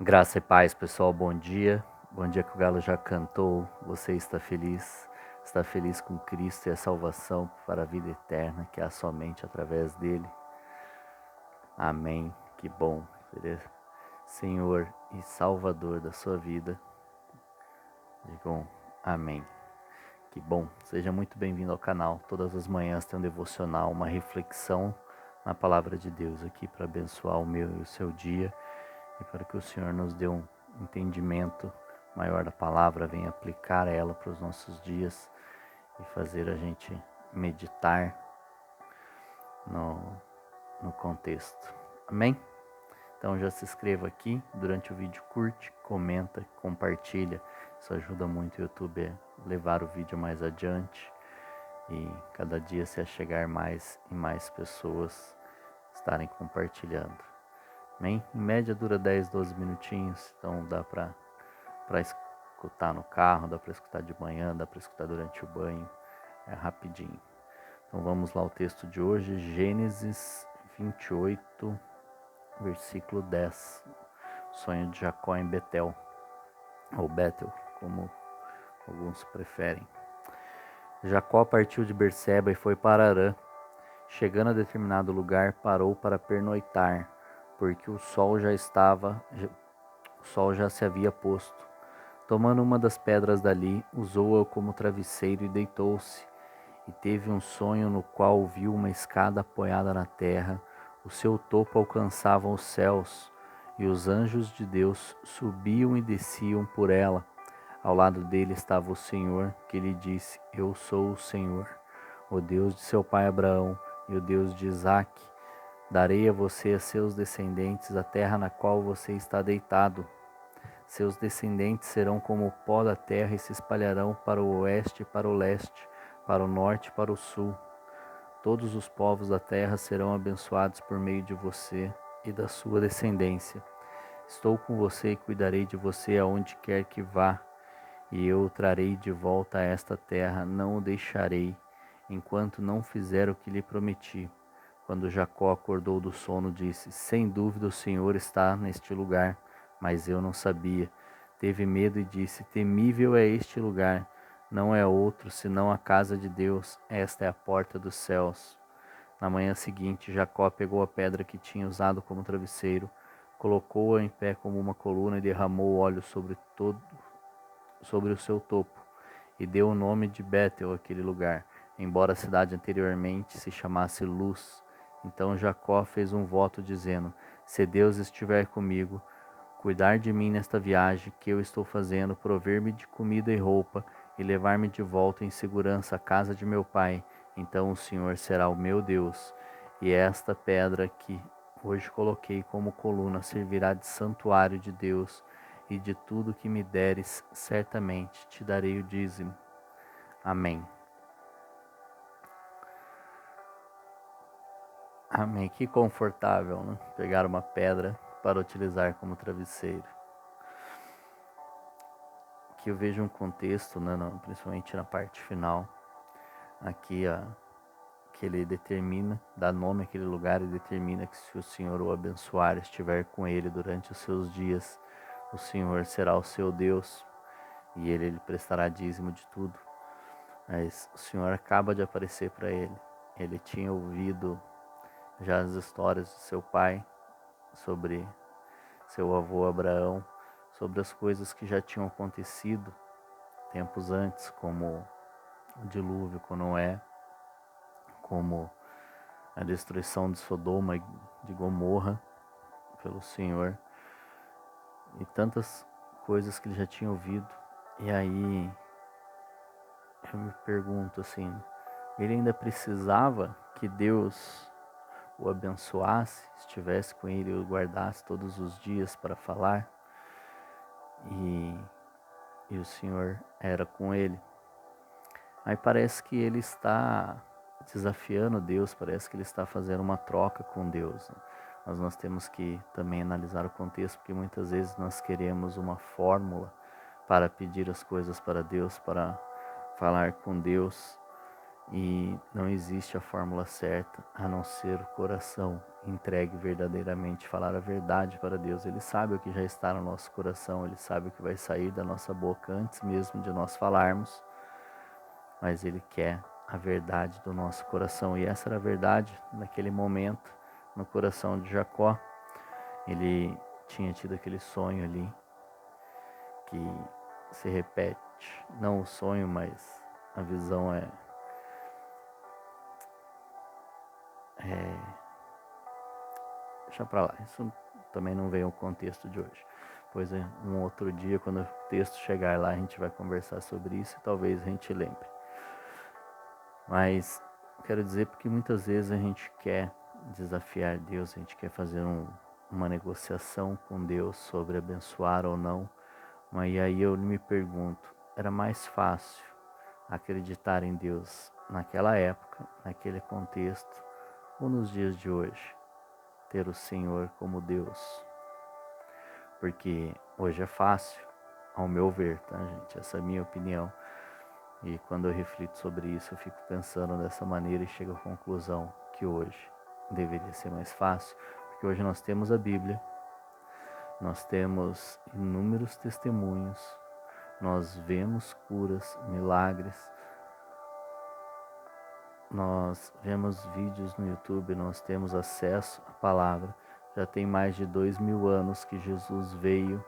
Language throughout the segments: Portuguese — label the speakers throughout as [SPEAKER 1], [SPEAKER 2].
[SPEAKER 1] Graça e paz, pessoal, bom dia. Bom dia que o galo já cantou. Você está feliz com Cristo e a salvação para a vida eterna, que há somente através dele. Amém. Que bom ser Senhor e Salvador da sua vida. Digam amém. Que bom. Seja muito bem-vindo ao canal. Todas as manhãs tem um devocional, uma reflexão na palavra de Deus aqui para abençoar o meu e o seu dia e para que o Senhor nos dê um entendimento maior da palavra, venha aplicar ela para os nossos dias e fazer a gente meditar no contexto. Amém? Então já se inscreva aqui, durante o vídeo curte, comenta, compartilha. Isso ajuda muito o YouTube a levar o vídeo mais adiante e cada dia se chegar mais e mais pessoas estarem compartilhando. Amém? Em média dura 10, 12 minutinhos, então dá para escutar no carro, dá para escutar de manhã, dá para escutar durante o banho, é rapidinho. Então vamos lá, o texto de hoje, Gênesis 28, versículo 10, sonho de Jacó em Betel, ou Betel, como alguns preferem. Jacó partiu de Berseba e foi para Harã. Chegando a determinado lugar, parou para pernoitar, porque o sol já se havia posto. Tomando uma das pedras dali, usou-a como travesseiro e deitou-se. E teve um sonho no qual viu uma escada apoiada na terra, o seu topo alcançava os céus, e os anjos de Deus subiam e desciam por ela. Ao lado dele estava o Senhor, que lhe disse: Eu sou o Senhor, o Deus de seu pai Abraão e o Deus de Isaque. Darei a você e a seus descendentes a terra na qual você está deitado. Seus descendentes serão como o pó da terra e se espalharão para o oeste e para o leste, para o norte e para o sul. Todos os povos da terra serão abençoados por meio de você e da sua descendência. Estou com você e cuidarei de você aonde quer que vá, e eu o trarei de volta a esta terra, não o deixarei, enquanto não fizer o que lhe prometi. Quando Jacó acordou do sono, disse: Sem dúvida o Senhor está neste lugar, mas eu não sabia. Teve medo e disse: Temível é este lugar, não é outro senão a casa de Deus, esta é a porta dos céus. Na manhã seguinte, Jacó pegou a pedra que tinha usado como travesseiro, colocou-a em pé como uma coluna e derramou óleo sobre o seu topo, e deu o nome de Betel àquele lugar, embora a cidade anteriormente se chamasse Luz. Então Jacó fez um voto dizendo: Se Deus estiver comigo, cuidar de mim nesta viagem que eu estou fazendo, prover-me de comida e roupa, e levar-me de volta em segurança à casa de meu pai, então o Senhor será o meu Deus, e esta pedra que hoje coloquei como coluna servirá de santuário de Deus, e de tudo que me deres, certamente te darei o dízimo. Amém. Amém. Que confortável, né? Pegar uma pedra para utilizar como travesseiro. Aqui eu vejo um contexto, né, principalmente na parte final, aqui que ele determina, dá nome àquele lugar e determina que se o Senhor o abençoar, estiver com ele durante os seus dias, o Senhor será o seu Deus e ele lhe prestará dízimo de tudo. Mas o Senhor acaba de aparecer para ele. Ele tinha ouvido já as histórias de seu pai, sobre seu avô Abraão, sobre as coisas que já tinham acontecido tempos antes, como o dilúvio com Noé, como a destruição de Sodoma e de Gomorra pelo Senhor, e tantas coisas que ele já tinha ouvido. E aí eu me pergunto assim, ele ainda precisava que Deus o abençoasse, estivesse com ele, o guardasse todos os dias para falar, e o Senhor era com ele. Aí parece que ele está desafiando Deus, parece que ele está fazendo uma troca com Deus, né? Mas nós temos que também analisar o contexto, porque muitas vezes nós queremos uma fórmula para pedir as coisas para Deus, para falar com Deus, E não existe a fórmula certa a não ser o coração entregue verdadeiramente, falar a verdade para Deus. Ele sabe o que já está no nosso coração, Ele sabe o que vai sair da nossa boca antes mesmo de nós falarmos, mas Ele quer a verdade do nosso coração. E essa era a verdade naquele momento no coração de Jacó. Ele tinha tido aquele sonho ali que se repete, não o sonho, mas a visão deixa pra lá, isso também não veio ao contexto de hoje. Pois é, um outro dia, quando o texto chegar lá, a gente vai conversar sobre isso e talvez a gente lembre. Mas quero dizer porque muitas vezes a gente quer desafiar Deus, a gente quer fazer uma negociação com Deus sobre abençoar ou não. Mas aí eu me pergunto, era mais fácil acreditar em Deus naquela época, naquele contexto, ou nos dias de hoje, ter o Senhor como Deus? Porque hoje é fácil, ao meu ver, tá, gente? Essa é a minha opinião. E quando eu reflito sobre isso, eu fico pensando dessa maneira e chego à conclusão que hoje deveria ser mais fácil, porque hoje nós temos a Bíblia, nós temos inúmeros testemunhos, nós vemos curas, milagres, nós vemos vídeos no YouTube, nós temos acesso à palavra. Já tem mais de 2000 anos que Jesus veio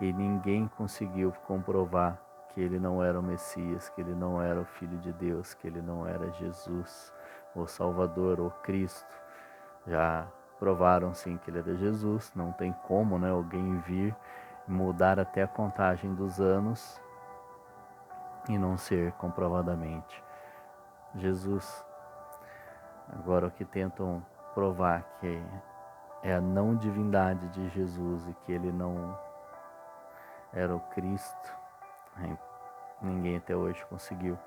[SPEAKER 1] e ninguém conseguiu comprovar que ele não era o Messias, que ele não era o Filho de Deus, que ele não era Jesus, o Salvador, o Cristo. Já provaram sim que ele era Jesus, não tem como, né, alguém vir mudar até a contagem dos anos e não ser comprovadamente Jesus. Agora o que tentam provar que é a não divindade de Jesus e que ele não era o Cristo, ninguém até hoje conseguiu.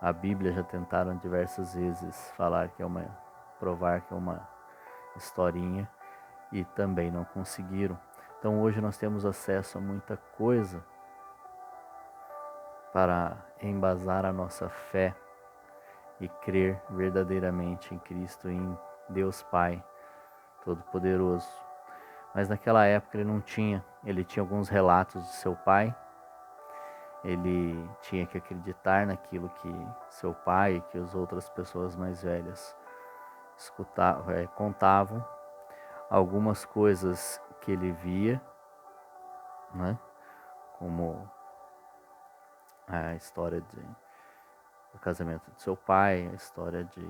[SPEAKER 1] A Bíblia já tentaram diversas vezes provar que é uma historinha e também não conseguiram. Então hoje nós temos acesso a muita coisa para embasar a nossa fé e crer verdadeiramente em Cristo, em Deus Pai Todo-Poderoso. Mas naquela época ele não tinha, ele tinha alguns relatos de seu pai, ele tinha que acreditar naquilo que seu pai e que as outras pessoas mais velhas contavam, algumas coisas que ele via, né? Como a história do casamento de seu pai, a história que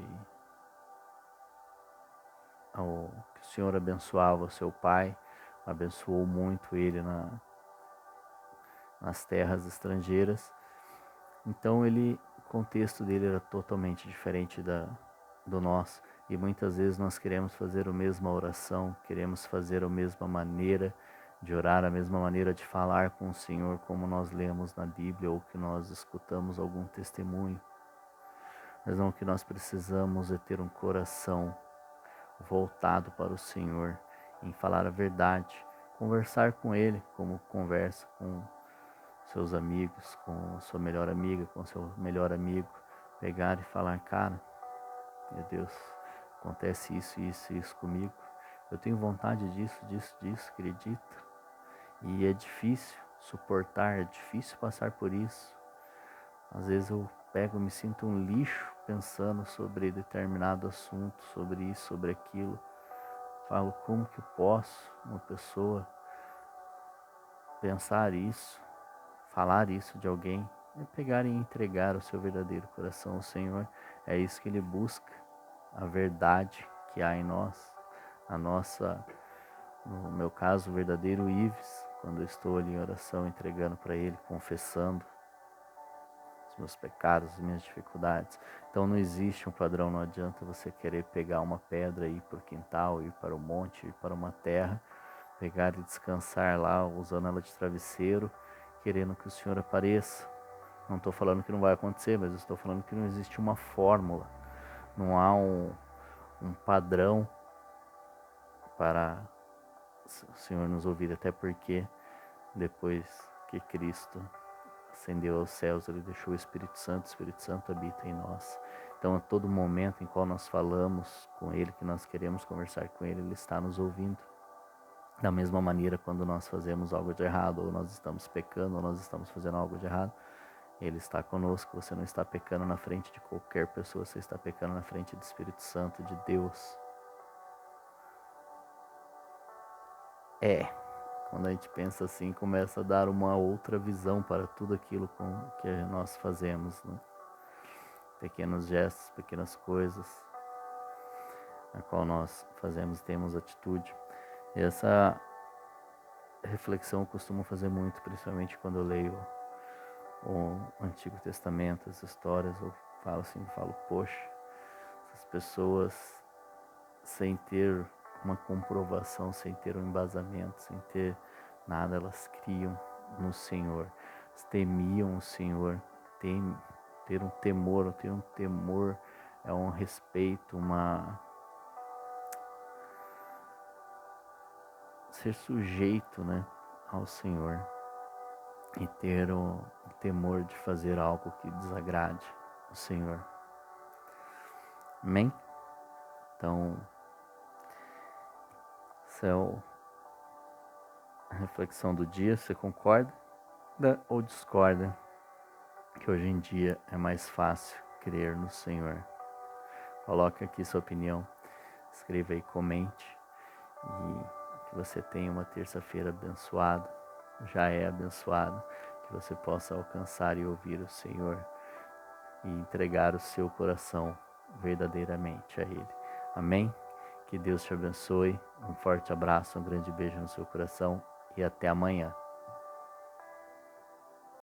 [SPEAKER 1] o Senhor abençoava o seu pai, abençoou muito ele nas terras estrangeiras. Então o contexto dele era totalmente diferente do nosso. E muitas vezes nós queremos fazer a mesma oração, queremos fazer a mesma maneira de orar, a mesma maneira de falar com o Senhor, como nós lemos na Bíblia ou que nós escutamos algum testemunho. Mas não, o que nós precisamos é ter um coração voltado para o Senhor, em falar a verdade, conversar com Ele, como conversa com seus amigos, com sua melhor amiga, com seu melhor amigo, pegar e falar, cara, meu Deus, acontece isso comigo, eu tenho vontade disso, acredita? E é difícil suportar, é difícil passar por isso. Às vezes eu me sinto um lixo pensando sobre determinado assunto, sobre isso, sobre aquilo. Falo, como que eu posso, uma pessoa, pensar isso, falar isso de alguém? É pegar e entregar o seu verdadeiro coração ao Senhor. É isso que Ele busca, a verdade que há em nós, no meu caso, o verdadeiro Ives, quando eu estou ali em oração, entregando para Ele, confessando os meus pecados, as minhas dificuldades. Então não existe um padrão, não adianta você querer pegar uma pedra, ir para o quintal, ir para o monte, ir para uma terra, pegar e descansar lá, usando ela de travesseiro, querendo que o Senhor apareça. Não estou falando que não vai acontecer, mas estou falando que não existe uma fórmula, não há um padrão para o Senhor nos ouvir, até porque depois que Cristo ascendeu aos céus, Ele deixou o Espírito Santo habita em nós. Então, a todo momento em qual nós falamos com Ele, que nós queremos conversar com Ele, Ele está nos ouvindo. Da mesma maneira, quando nós fazemos algo de errado, ou nós estamos pecando, ou nós estamos fazendo algo de errado, Ele está conosco. Você não está pecando na frente de qualquer pessoa, você está pecando na frente do Espírito Santo, de Deus. Quando a gente pensa assim, começa a dar uma outra visão para tudo aquilo que nós fazemos, né? Pequenos gestos, pequenas coisas, a qual nós fazemos e temos atitude. E essa reflexão eu costumo fazer muito, principalmente quando eu leio o Antigo Testamento, as histórias, eu falo, poxa, essas pessoas sem ter uma comprovação, sem ter um embasamento, sem ter nada, elas criam no Senhor, elas temiam o Senhor, ter um temor é um respeito, ser sujeito, né, ao Senhor e ter o temor de fazer algo que desagrade o Senhor. Amém? Então, essa é a reflexão do dia. Você concorda ou discorda que hoje em dia é mais fácil crer no Senhor? Coloque aqui sua opinião, escreva aí, comente, e que você tenha uma terça-feira abençoada, já é abençoada, que você possa alcançar e ouvir o Senhor e entregar o seu coração verdadeiramente a Ele. Amém? Que Deus te abençoe, um forte abraço, um grande beijo no seu coração e até amanhã.